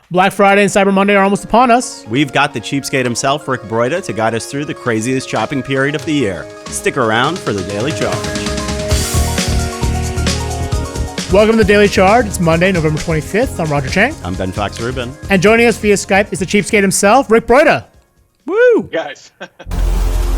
Black Friday and Cyber Monday are almost upon us. We've got the cheapskate himself, Rick Broida, to guide us through the craziest shopping period of the year. Stick around for the Daily Charge. Welcome to the Daily Charge. It's Monday, November 25th. I'm Roger Chang. I'm Ben Fox-Rubin. And joining us via Skype is the cheapskate himself, Rick Broida. Woo! Guys.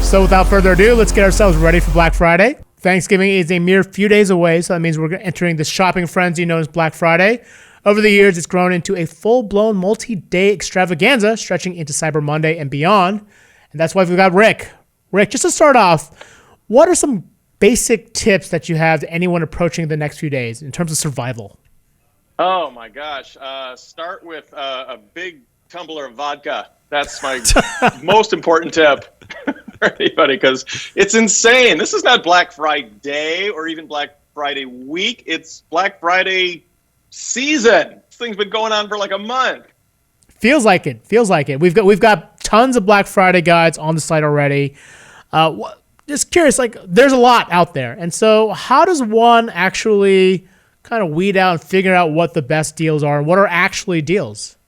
So without further ado, let's get ourselves ready for Black Friday. Thanksgiving is a mere few days away, so that means we're entering the shopping frenzy known as Black Friday. Over the years, it's grown into a full-blown multi-day extravaganza stretching into Cyber Monday and beyond. And that's why we've got Rick. Rick, just to start off, what are some basic tips that you have to anyone approaching the next few days in terms of survival? Oh, my gosh. Start with a big tumbler of vodka. That's my most important tip for anybody, because it's insane. This is not Black Friday or even Black Friday week. It's Black Friday season. This thing's been going on for like a month. Feels like it. We've got tons of Black Friday guides on the site already. Just curious, like there's a lot out there, and so how does one actually kind of weed out and figure out what the best deals are and what are actually deals?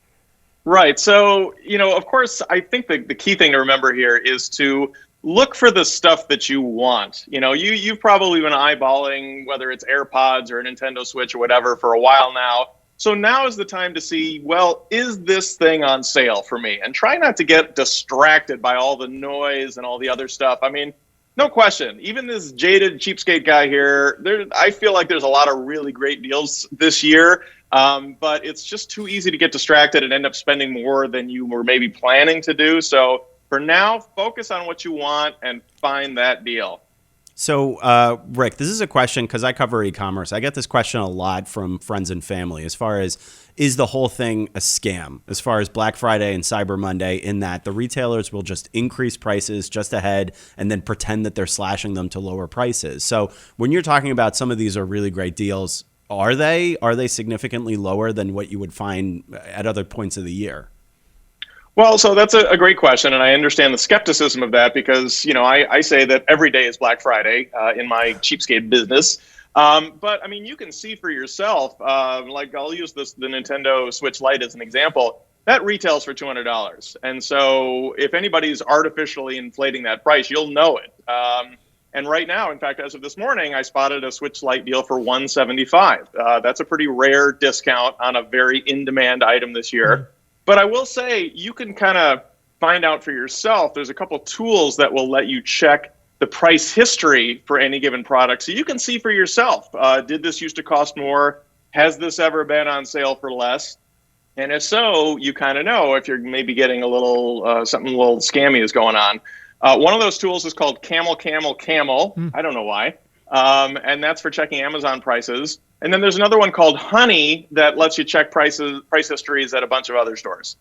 Right. So, of course, I think the key thing to remember here is to look for the stuff that you want. You've probably been eyeballing whether it's AirPods or a Nintendo Switch or whatever for a while now. So now is the time to see, well, is this thing on sale for me? And try not to get distracted by all the noise and all the other stuff. I mean, no question. Even this jaded cheapskate guy here, I feel like there's a lot of really great deals this year. But it's just too easy to get distracted and end up spending more than you were maybe planning to do. So for now, focus on what you want and find that deal. So, Rick, this is a question because I cover e-commerce. I get this question a lot from friends and family as far as, is the whole thing a scam as far as Black Friday and Cyber Monday, in that the retailers will just increase prices just ahead and then pretend that they're slashing them to lower prices. So when you're talking about some of these are really great deals, are they significantly lower than what you would find at other points of the year? Well, so that's a great question, and I understand the skepticism of that because, I say that every day is Black Friday in my cheapskate business. But, I mean, you can see for yourself, like I'll use the Nintendo Switch Lite as an example. That retails for $200. And so if anybody's artificially inflating that price, you'll know it. And right now, in fact, as of this morning, I spotted a Switch Lite deal for $175. That's a pretty rare discount on a very in-demand item this year. Mm-hmm. But I will say you can kind of find out for yourself. There's a couple tools that will let you check the price history for any given product. So you can see for yourself, did this used to cost more? Has this ever been on sale for less? And if so, you kind of know if you're maybe getting a little something a little scammy is going on. One of those tools is called Camel. I don't know why. And that's for checking Amazon prices. And then there's another one called Honey that lets you check price histories at a bunch of other stores.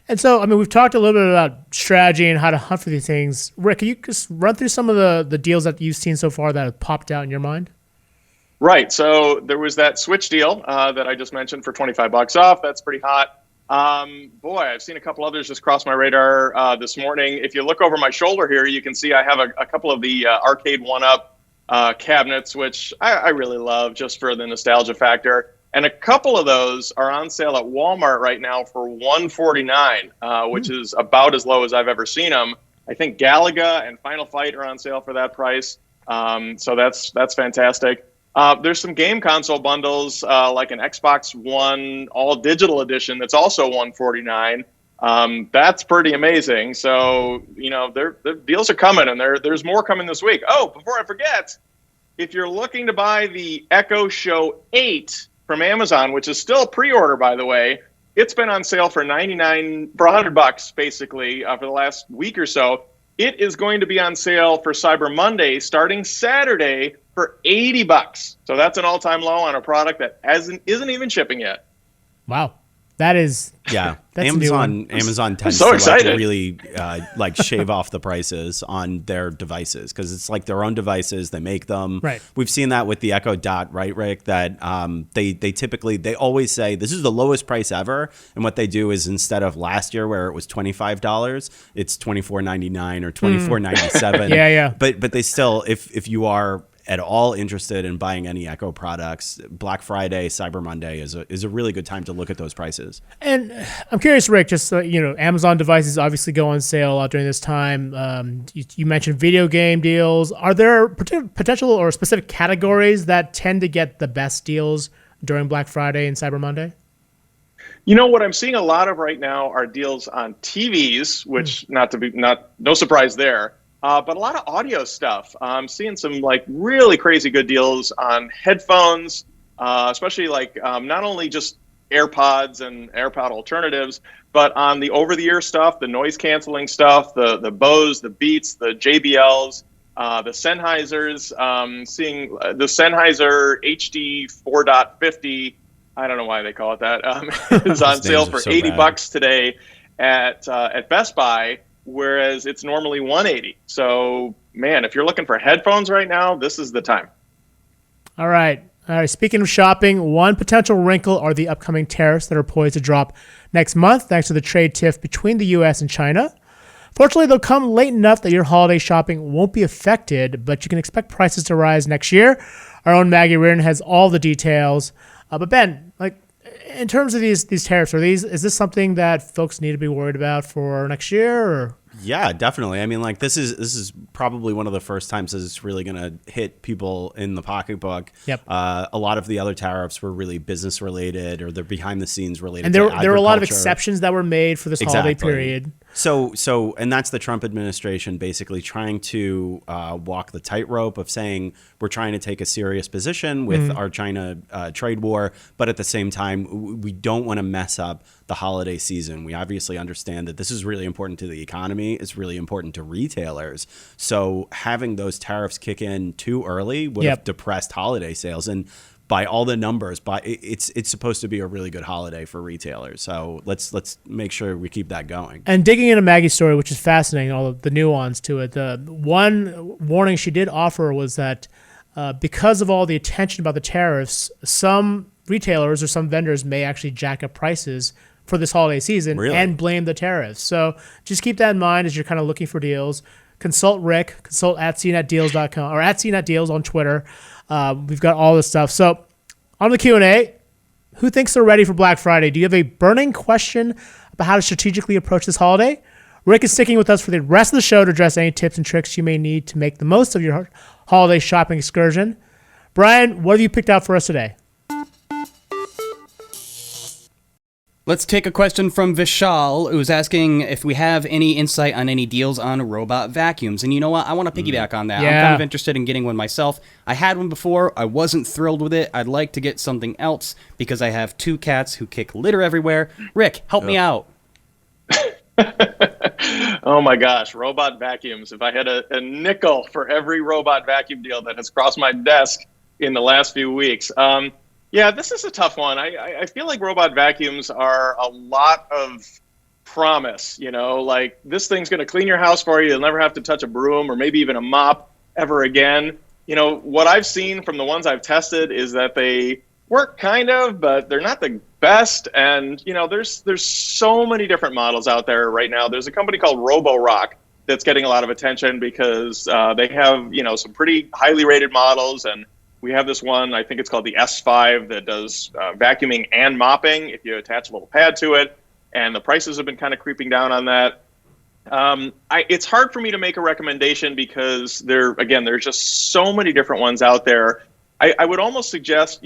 And so, I mean, we've talked a little bit about strategy and how to hunt for these things. Rick, can you just run through some of the deals that you've seen so far that have popped out in your mind? Right. So there was that Switch deal that I just mentioned for $25 off. That's pretty hot. I've seen a couple others just cross my radar this morning. If you look over my shoulder here, you can see I have a couple of the Arcade 1-Up cabinets, which I really love just for the nostalgia factor. And a couple of those are on sale at Walmart right now for $149, which is about as low as I've ever seen them. I think Galaga and Final Fight are on sale for that price. So that's fantastic. There's some game console bundles like an Xbox One all digital edition that's also $149. That's pretty amazing. So, the deals are coming, and there's more coming this week. Oh, before I forget, if you're looking to buy the Echo Show 8 from Amazon, which is still pre-order, by the way, it's been on sale for $100 basically for the last week or so. It is going to be on sale for Cyber Monday starting Saturday for $80. So that's an all-time low on a product that isn't even shipping yet. Wow. That is, yeah. That's Amazon tends to really shave off the prices on their devices because it's like their own devices. They make them. Right. We've seen that with the Echo Dot, right, Rick? That they always say this is the lowest price ever, and what they do is instead of last year where it was $25, it's $24.99 or $24.97. Yeah. But they still, if you are at all interested in buying any Echo products, Black Friday, Cyber Monday is a really good time to look at those prices. And I'm curious, Rick, just Amazon devices obviously go on sale out during this time. You mentioned video game deals. Are there potential or specific categories that tend to get the best deals during Black Friday and Cyber Monday? What I'm seeing a lot of right now are deals on TVs, which no surprise there. But a lot of audio stuff. I'm seeing some really crazy good deals on headphones, especially not only just AirPods and AirPod alternatives, but on the over-the-ear stuff, the noise canceling stuff, the Bose, the Beats, the JBLs, the Sennheisers. Seeing the Sennheiser HD 4.50. I don't know why they call it that. Is on sale for so $80 today at Best Buy. Whereas it's normally $180. So, man, if you're looking for headphones right now, this is the time. All right. Speaking of shopping, one potential wrinkle are the upcoming tariffs that are poised to drop next month thanks to the trade tiff between the U.S. and China. Fortunately, they'll come late enough that your holiday shopping won't be affected, but you can expect prices to rise next year. Our own Maggie Reardon has all the details. But Ben, in terms of these tariffs, is this something that folks need to be worried about for next year? Or? Yeah, definitely. I mean, this is probably one of the first times that it's really going to hit people in the pocketbook. Yep. A lot of the other tariffs were really business related, or they're behind the scenes related. And there were a lot of exceptions that were made for this holiday period. So, and that's the Trump administration basically trying to walk the tightrope of saying we're trying to take a serious position with our China trade war, but at the same time, we don't want to mess up the holiday season. We obviously understand that this is really important to the economy. It's really important to retailers. So having those tariffs kick in too early would have depressed holiday sales. And by all the numbers, it's supposed to be a really good holiday for retailers. So let's make sure we keep that going. And digging into Maggie's story, which is fascinating, all of the nuance to it, the one warning she did offer was that because of all the attention about the tariffs, some retailers or some vendors may actually jack up prices for this holiday season and blame the tariffs. So just keep that in mind as you're kind of looking for deals. Consult Rick, consult at CNETdeals.com or at CNETdeals on Twitter. We've got all this stuff. So on the Q&A, who thinks they're ready for Black Friday? Do you have a burning question about how to strategically approach this holiday? Rick is sticking with us for the rest of the show to address any tips and tricks you may need to make the most of your holiday shopping excursion. Brian, what have you picked out for us today? Let's take a question from Vishal, who's asking if we have any insight on any deals on robot vacuums. And you know what? I want to piggyback on that. Yeah. I'm kind of interested in getting one myself. I had one before. I wasn't thrilled with it. I'd like to get something else because I have 2 cats who kick litter everywhere. Rick, help me out. Oh my gosh, robot vacuums. If I had a nickel for every robot vacuum deal that has crossed my desk in the last few weeks. Yeah, this is a tough one. I feel like robot vacuums are a lot of promise, this thing's going to clean your house for you. You'll never have to touch a broom or maybe even a mop ever again. What I've seen from the ones I've tested is that they work kind of, but they're not the best. And, there's so many different models out there right now. There's a company called Roborock that's getting a lot of attention because they have, some pretty highly rated models. And we have this one, I think it's called the S5, that does vacuuming and mopping if you attach a little pad to it. And the prices have been kind of creeping down on that. It's hard for me to make a recommendation because there's just so many different ones out there. I would almost suggest,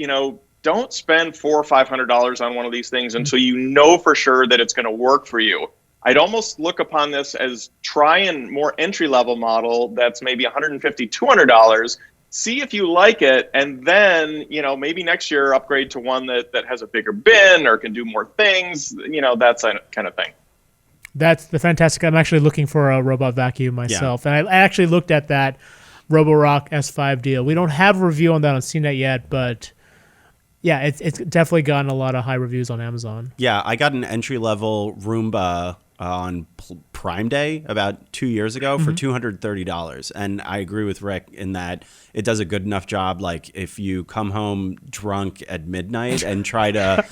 don't spend $400 or $500 on one of these things until you know for sure that it's going to work for you. I'd almost look upon this as try a more entry-level model that's maybe $150, $200. See if you like it, and then, maybe next year upgrade to one that has a bigger bin or can do more things, that kind of thing. That's the fantastic. I'm actually looking for a robot vacuum myself. Yeah. And I actually looked at that Roborock S5 deal. We don't have a review on that on CNET yet, but yeah, it's definitely gotten a lot of high reviews on Amazon. Yeah, I got an entry-level Roomba on Prime Day about 2 years ago for $230. And I agree with Rick in that it does a good enough job. Like if you come home drunk at midnight and try to,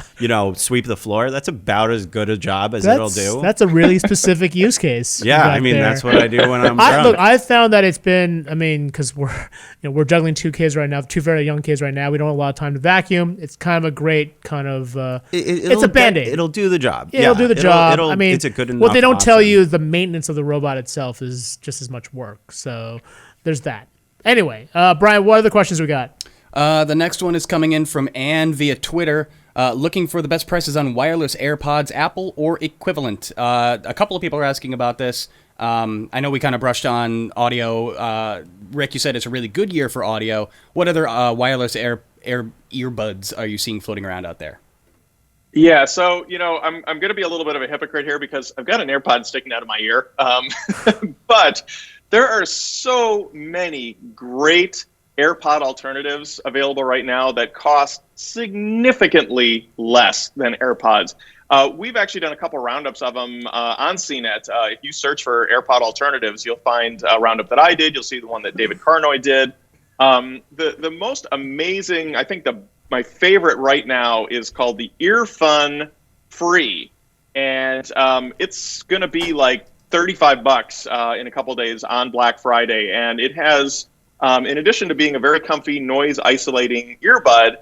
sweep the floor, that's about as good a job as it'll do. That's a really specific use case. Yeah, I mean, that's what I do when I'm drunk. Look, I've found that it's been, because we're juggling two kids right now, two very young kids right now. We don't have a lot of time to vacuum. It's kind of a great kind of, it's a Band-Aid. It'll do the job. It'll do the job. It's a good enough what they don't tell option. you is the maintenance of the robot itself is just as much work. So there's that. Anyway, Brian, what other questions we got? The next one is coming in from Anne via Twitter, looking for the best prices on wireless AirPods, Apple or equivalent. A couple of people are asking about this. I know we kind of brushed on audio. Rick, you said it's a really good year for audio. What other wireless earbuds are you seeing floating around out there? Yeah, so I'm going to be a little bit of a hypocrite here because I've got an AirPod sticking out of my ear, but there are so many great AirPod alternatives available right now that cost significantly less than AirPods. We've actually done a couple roundups of them on CNET. If you search for AirPod alternatives, you'll find a roundup that I did. You'll see the one that David Carnoy did. The most amazing, I think my favorite right now is called the Earfun Free, and it's going to be like $35 in a couple days on Black Friday, and it has, in addition to being a very comfy noise isolating earbud,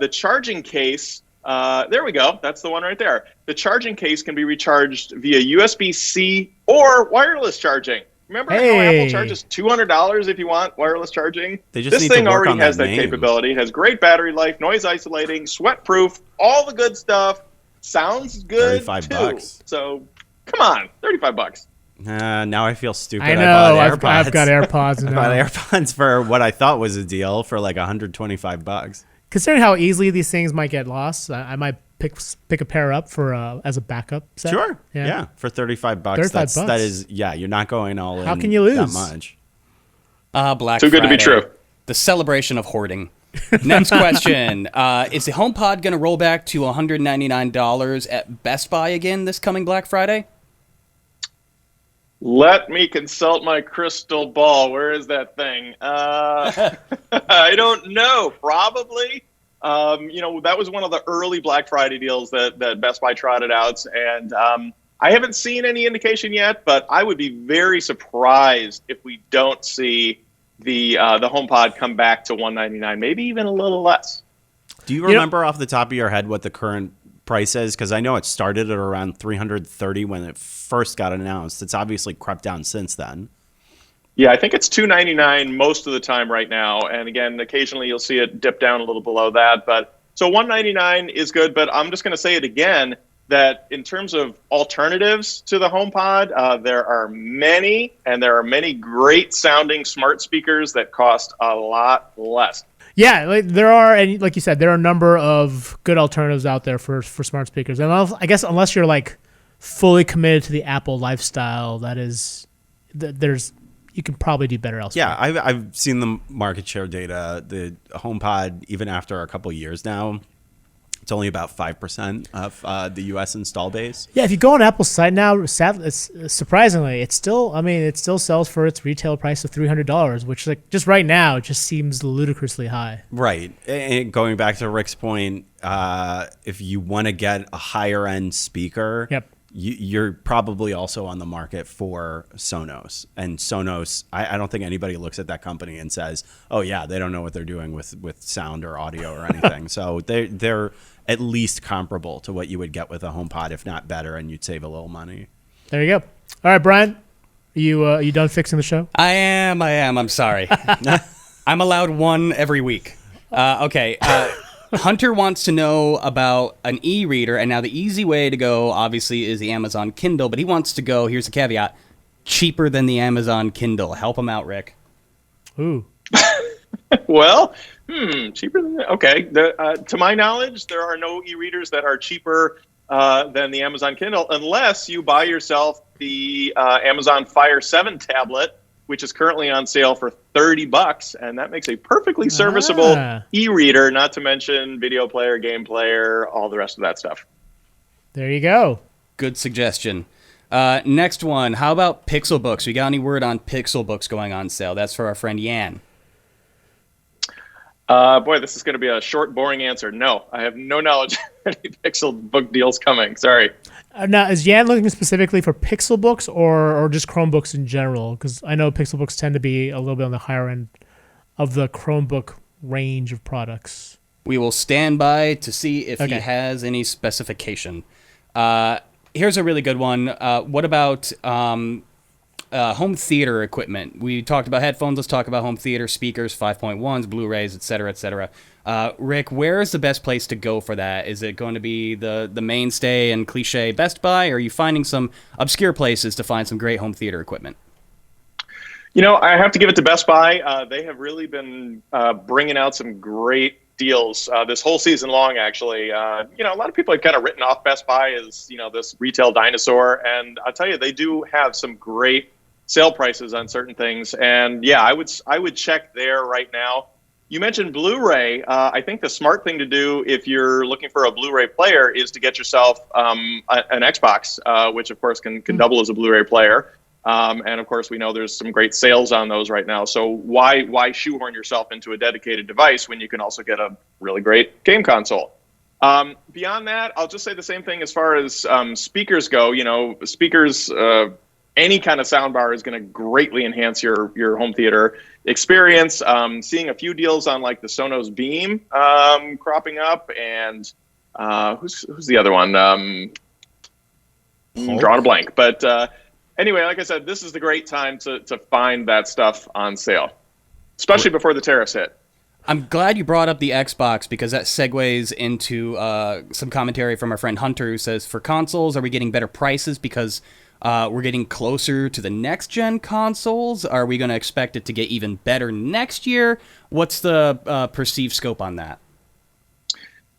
the charging case. There we go. That's the one right there. The charging case can be recharged via USB-C or wireless charging. Remember how Apple charges $200 if you want wireless charging? This thing already has that capability. It has great battery life, noise isolating, sweat proof, all the good stuff. Sounds good $35. So come on, $35. Now I feel stupid. I know. I've got AirPods now. I bought AirPods for what I thought was a deal for like $125. Considering how easily these things might get lost, I might pick a pair up for as a backup set. Sure. Yeah. For $35. That is, you're not going all in. How can you lose that much? Black Too good Friday, to be true. The celebration of hoarding. Next question. Is the HomePod going to roll back to $199 at Best Buy again this coming Black Friday? Let me consult my crystal ball. Where is that thing? I don't know. Probably. That was one of the early Black Friday deals that Best Buy trotted out. And I haven't seen any indication yet, but I would be very surprised if we don't see the HomePod come back to $199, maybe even a little less. Do you remember off the top of your head what the current price is? Because I know it started at around $330 when it first got announced. It's obviously crept down since then. Yeah, I think it's $299 most of the time right now. And again, occasionally you'll see it dip down a little below that. But so $199 is good, but I'm just going to say it again that in terms of alternatives to the HomePod, there are many, and there are many great sounding smart speakers that cost a lot less. Yeah, there are, and like you said, there are a number of good alternatives out there for smart speakers. And I guess unless you're like fully committed to the Apple lifestyle, you can probably do better elsewhere. Yeah, I've seen the market share data. The HomePod, even after a couple years now, it's only about 5% of the U.S. install base. Yeah, if you go on Apple's site now, surprisingly, it still sells for its retail price of $300, which just right now just seems ludicrously high. Right. And going back to Rick's point, if you want to get a higher end speaker, yep, you're probably also on the market for Sonos. And Sonos, I don't think anybody looks at that company and says, oh yeah, they don't know what they're doing with sound or audio or anything. So they're at least comparable to what you would get with a HomePod, if not better, and you'd save a little money. There you go. All right, Brian, you done fixing the show? I am. I'm sorry. I'm allowed one every week. Okay. Hunter wants to know about an e-reader, and now the easy way to go, obviously, is the Amazon Kindle, but he wants to go, here's the caveat, cheaper than the Amazon Kindle. Help him out, Rick. Ooh. Well, cheaper than that. Okay. To my knowledge, there are no e-readers that are cheaper than the Amazon Kindle, unless you buy yourself the Amazon Fire 7 tablet, which is currently on sale for $30, and that makes a perfectly serviceable e-reader, not to mention video player, game player, all the rest of that stuff. There you go. Good suggestion. Next one. How about Pixel Books? We got any word on Pixel Books going on sale? That's for our friend Yan. Boy, this is going to be a short, boring answer. No, I have no knowledge of any Pixel book deals coming. Sorry. Now, is Yan looking specifically for Pixel Books or just Chromebooks in general? Because I know Pixel Books tend to be a little bit on the higher end of the Chromebook range of products. We will stand by to see if he Okay. has any specification. Here's a really good one. What about home theater equipment? We talked about headphones. Let's talk about home theater speakers, 5.1s, Blu-rays, etc., etc. Rick, where is the best place to go for that? Is it going to be the mainstay and cliche Best Buy, or are you finding some obscure places to find some great home theater equipment? You know, I have to give it to Best Buy. They have really been bringing out some great deals this whole season long, actually. A lot of people have kind of written off Best Buy as, this retail dinosaur. And I'll tell you, they do have some great sale prices on certain things. And yeah, I would check there right now. You mentioned Blu-ray. I think the smart thing to do if you're looking for a Blu-ray player is to get yourself an Xbox, which of course can double as a Blu-ray player. And of course, we know there's some great sales on those right now. So why shoehorn yourself into a dedicated device when you can also get a really great game console? Beyond that, I'll just say the same thing as far as speakers go. Speakers, any kind of soundbar is going to greatly enhance your home theater experience. Seeing a few deals on like the Sonos Beam cropping up, and who's the other one? Drawing a blank, but. Anyway, like I said, this is the great time to find that stuff on sale, especially before the tariffs hit. I'm glad you brought up the Xbox because that segues into some commentary from our friend Hunter, who says, for consoles, are we getting better prices because we're getting closer to the next-gen consoles? Are we going to expect it to get even better next year? What's the perceived scope on that?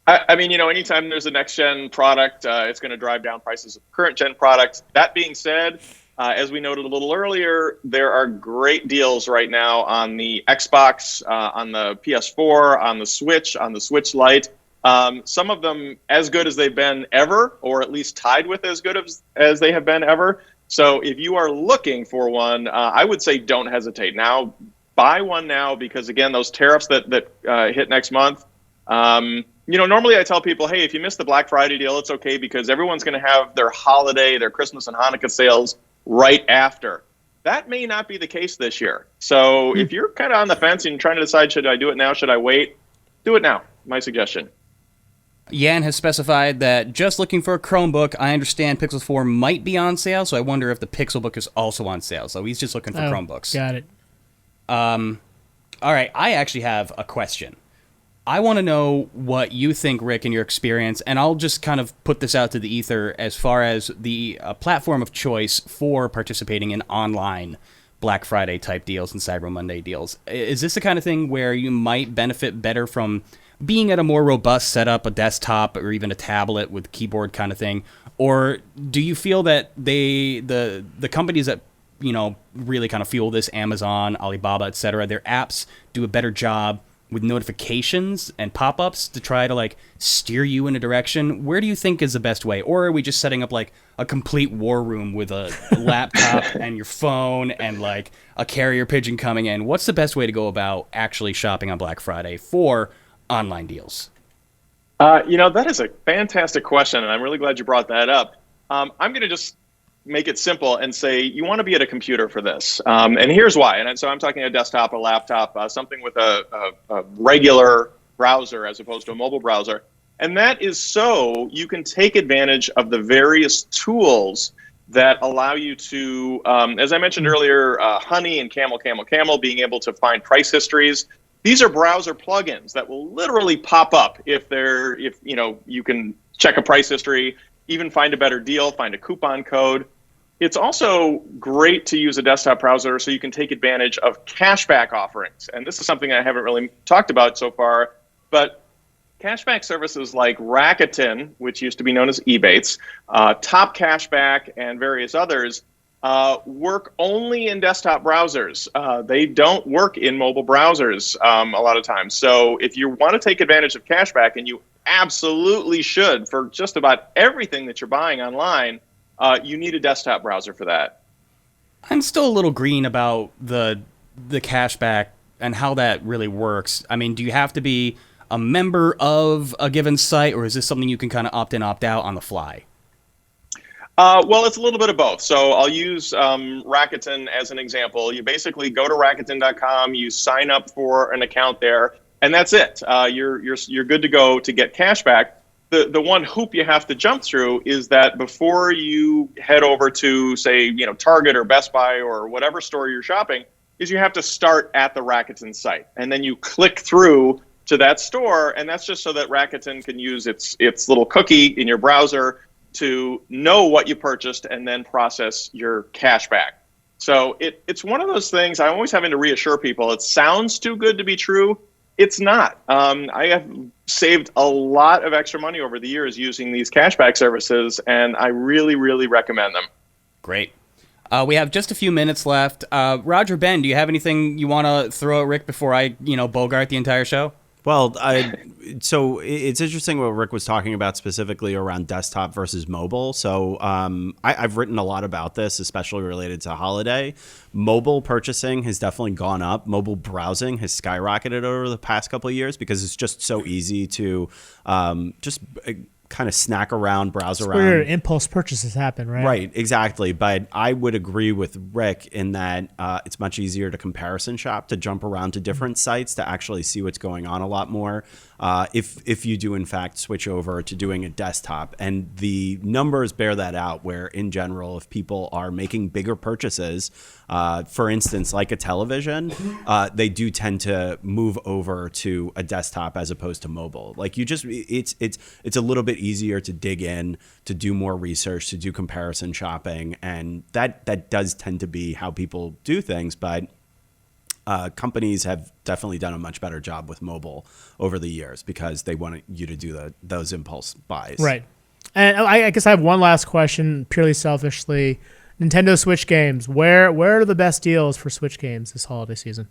I mean, anytime there's a next-gen product, it's going to drive down prices of current-gen products. That being said, as we noted a little earlier, there are great deals right now on the Xbox, on the PS4, on the Switch Lite. Some of them as good as they've been ever, or at least tied with as good as they have been ever. So if you are looking for one, I would say don't hesitate. Now, buy one now because, again, those tariffs that hit next month, normally I tell people, hey, if you miss the Black Friday deal, it's okay because everyone's going to have their holiday, their Christmas and Hanukkah sales right after. That may not be the case this year. So if you're kind of on the fence and you're trying to decide, should I do it now, should I wait? Do it now, my suggestion. Yan has specified that just looking for a Chromebook. I understand Pixel 4 might be on sale, so I wonder if the Pixel Book is also on sale. So he's just looking for Chromebooks. Got it. All right, I actually have a question. I want to know what you think, Rick, in your experience, and I'll just kind of put this out to the ether as far as the platform of choice for participating in online Black Friday type deals and Cyber Monday deals. Is this the kind of thing where you might benefit better from being at a more robust setup, a desktop or even a tablet with keyboard kind of thing? Or do you feel that the companies that really kind of fuel this, Amazon, Alibaba, etc., their apps do a better job with notifications and pop-ups to try to steer you in a direction? Where do you think is the best way? Or are we just setting up a complete war room with a laptop and your phone and a carrier pigeon coming in? What's the best way to go about actually shopping on Black Friday for online deals? That is a fantastic question, and I'm really glad you brought that up. I'm going to just make it simple and say you want to be at a computer for this. And here's why. And so I'm talking a desktop, a laptop, something with a regular browser as opposed to a mobile browser. And that is so you can take advantage of the various tools that allow you to, as I mentioned earlier, Honey and Camel, being able to find price histories. These are browser plugins that will literally pop up if you can check a price history, even find a better deal, find a coupon code. It's also great to use a desktop browser so you can take advantage of cashback offerings. And this is something I haven't really talked about so far, but cashback services like Rakuten, which used to be known as Ebates, Top Cashback, and various others work only in desktop browsers. They don't work in mobile browsers a lot of times. So if you want to take advantage of cashback, and you absolutely should for just about everything that you're buying online, you need a desktop browser for that. I'm still a little green about the cashback and how that really works. I mean, do you have to be a member of a given site, or is this something you can kind of opt in, opt out on the fly? Well, it's a little bit of both. So I'll use Rakuten as an example. You basically go to Rakuten.com, you sign up for an account there, and that's it. You're good to go to get cash back. The one hoop you have to jump through is that before you head over to, say, Target or Best Buy or whatever store you're shopping, is you have to start at the Rakuten site, and then you click through to that store, and that's just so that Rakuten can use its little cookie in your browser to know what you purchased and then process your cash back. So it's one of those things I'm always having to reassure people. It sounds too good to be true. It's not. I have saved a lot of extra money over the years using these cashback services, and I really, really recommend them. Great. We have just a few minutes left. Roger, Ben, do you have anything you want to throw at Rick before I, bogart the entire show? Well, so it's interesting what Rick was talking about specifically around desktop versus mobile. So I've written a lot about this, especially related to holiday. Mobile purchasing has definitely gone up. Mobile browsing has skyrocketed over the past couple of years because it's just so easy to just kind of snack around, browse around. Where impulse purchases happen, right? Right, exactly. But I would agree with Rick in that it's much easier to comparison shop, to jump around to different sites to actually see what's going on a lot more. If you do in fact switch over to doing a desktop, and the numbers bear that out, where in general, if people are making bigger purchases, for instance, like a television, they do tend to move over to a desktop as opposed to mobile. Like it's a little bit easier to dig in, to do more research, to do comparison shopping, and that does tend to be how people do things. But companies have definitely done a much better job with mobile over the years because they want you to do those impulse buys. Right. And I guess I have one last question, purely selfishly. Nintendo Switch games. Where are the best deals for Switch games this holiday season?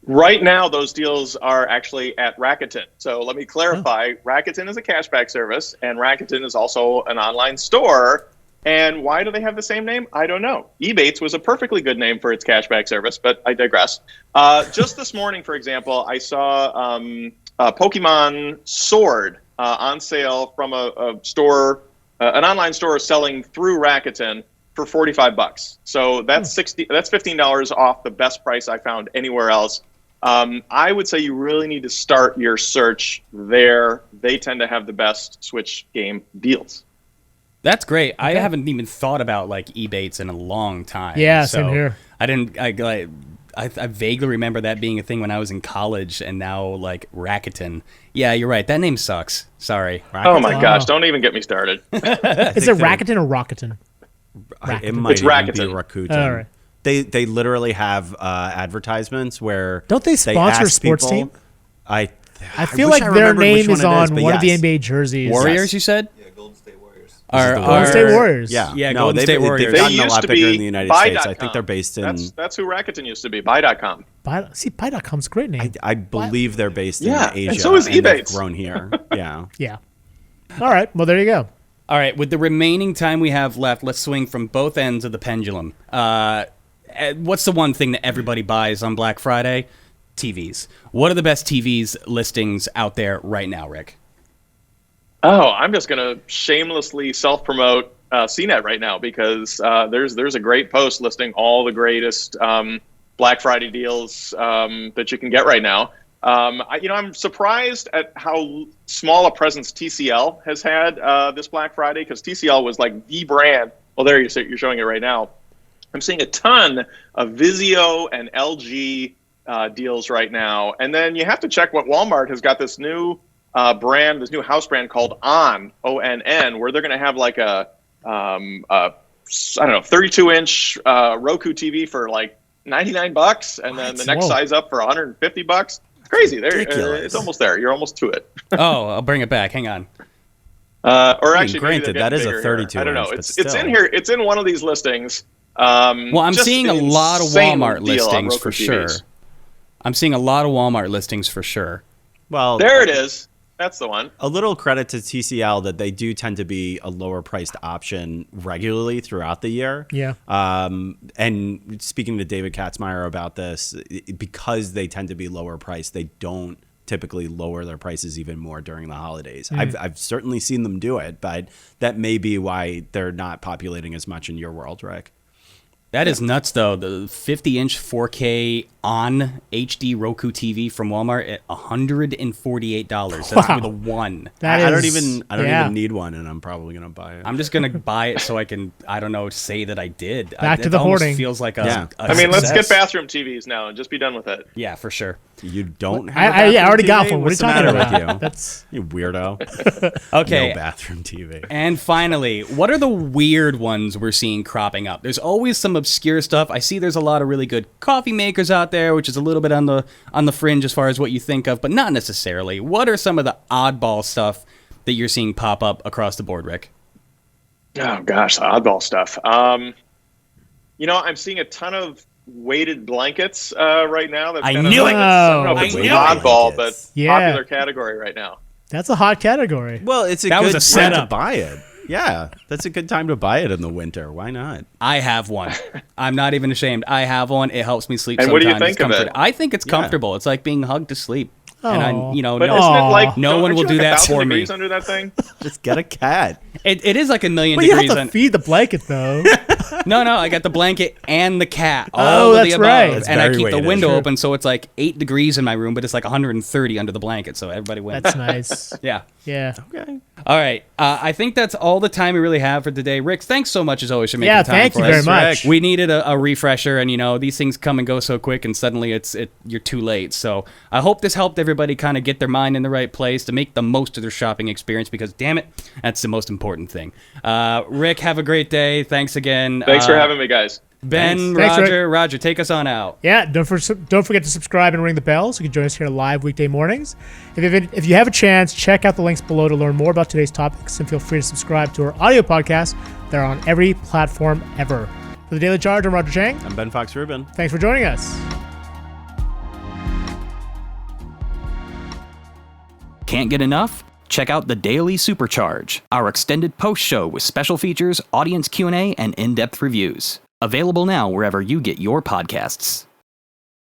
Right now, those deals are actually at Rakuten. So let me clarify. Rakuten is a cashback service, and Rakuten is also an online store. And why do they have the same name? I don't know. Ebates was a perfectly good name for its cashback service, but I digress. Just this morning, for example, I saw Pokemon Sword on sale from a store, an online store selling through Rakuten for $45. So that's $15 off the best price I found anywhere else. I would say you really need to start your search there. They tend to have the best Switch game deals. That's great. Okay. I haven't even thought about like Ebates in a long time. Yeah, same here. I vaguely remember that being a thing when I was in college, and now like Rakuten. Yeah, you're right. That name sucks. Sorry. Rakuten. Oh my gosh! Don't even get me started. Is it Rakuten or Rakuten? It might even be Rakuten. All right. They literally have advertisements where don't they sponsor a sports team? I feel like their name is on one of the NBA jerseys. Warriors, you said? Yeah, Golden State Warriors. Golden State Warriors. Yeah, Golden State Warriors. They've gotten a lot bigger in the United States. I think they're based in. That's who Rakuten used to be. Buy.com. See, Buy.com's a great name. I believe they're based in Asia. And so is Ebates. Grown here. Yeah. Yeah. All right. Well, there you go. All right. With the remaining time we have left, let's swing from both ends of the pendulum. What's the one thing that everybody buys on Black Friday? TVs. What are the best TVs listings out there right now, Rick? Oh, I'm just going to shamelessly self-promote CNET right now because there's a great post listing all the greatest Black Friday deals that you can get right now. I'm surprised at how small a presence TCL has had this Black Friday because TCL was like the brand. Well, there you're showing it right now. I'm seeing a ton of Vizio and LG deals right now. And then you have to check what Walmart has got this new brand, this new house brand called ONN, ONN, where they're going to have like a 32-inch Roku TV for like $99, and then the next size up for $150. It's crazy. It's almost there. You're almost to it. Oh, I'll bring it back. Hang on. Or actually, granted, that is a 32. I don't know. It's in here. It's in one of these listings. Well, I'm seeing a lot of Walmart listings for sure. I'm seeing a lot of Walmart listings for sure. Well, there it is. That's the one. A little credit to TCL that they do tend to be a lower priced option regularly throughout the year. Yeah. And speaking to David Katzmeyer about this, because they tend to be lower priced, they don't typically lower their prices even more during the holidays. I've certainly seen them do it, but that may be why they're not populating as much in your world, Rick. That is nuts, though. The 50-inch 4K on HD Roku TV from Walmart at $148. That's Wow. for the one. I don't even need one, and I'm probably gonna buy it. I'm just gonna buy it so I can, I don't know, say that I did. Back to it the almost hoarding. Feels like a. Yeah. I mean, let's get success. bathroom TVs now and just be done with it. Yeah, for sure. You don't have a I bathroom already got TV? one. What are you What's the talking matter about? with you? That's You weirdo. Okay. No bathroom TV. And finally, what are the weird ones we're seeing cropping up? There's always some obscure stuff. I see there's a lot of really good coffee makers out there, which is a little bit on the fringe as far as what you think of, but not necessarily. What are some of the oddball stuff that you're seeing pop up across the board, Rick? Oh gosh, the oddball stuff. I'm seeing a ton of weighted blankets right now. That's I kind knew of, it! I don't know if I it's knew it! oddball, but Blankets. Yeah. popular category right now. that's a hot category. Well, it's That was good a time to setup. buy it. Yeah, that's a good time to buy it in the winter. Why not? I have one. I'm not even ashamed. I have one. It helps me sleep And sometimes. what do you It's think of it? comforting. I think it's Yeah. comfortable. It's like being hugged to sleep. And I, Aw. no, But isn't Aw. it like No one aren't will you do like that 1,000 for me. degrees under that thing? Just get a cat. it is like a million But you degrees. have to feed the blanket though. No, I got the blanket and the cat. Oh, All of that's the above. right. That's And I very keep the weighted. window Sure. open, so it's like 8 degrees in my room, but it's like 130 under the blanket, so everybody wins. That's nice. Yeah. Yeah. Okay. All right. I think that's all the time we really have for today. Rick, thanks so much as always for making Yeah, time thank for you us. very much. We needed a refresher, and these things come and go so quick, and suddenly you're too late. So I hope this helped everybody kind of get their mind in the right place to make the most of their shopping experience, because damn it, that's the most important thing. Rick, have a great day. Thanks again. Thanks for having me, guys. Ben, Thanks, Roger, take us on out. Yeah, don't forget to subscribe and ring the bell so you can join us here live weekday mornings. If you have a chance, check out the links below to learn more about today's topics, and feel free to subscribe to our audio podcasts. They're on every platform ever. For the Daily Charge, I'm Roger Chang. I'm Ben Fox Rubin. Thanks for joining us. Can't get enough? Check out the Daily Supercharge, our extended post show with special features, audience Q&A, and in-depth reviews. Available now wherever you get your podcasts.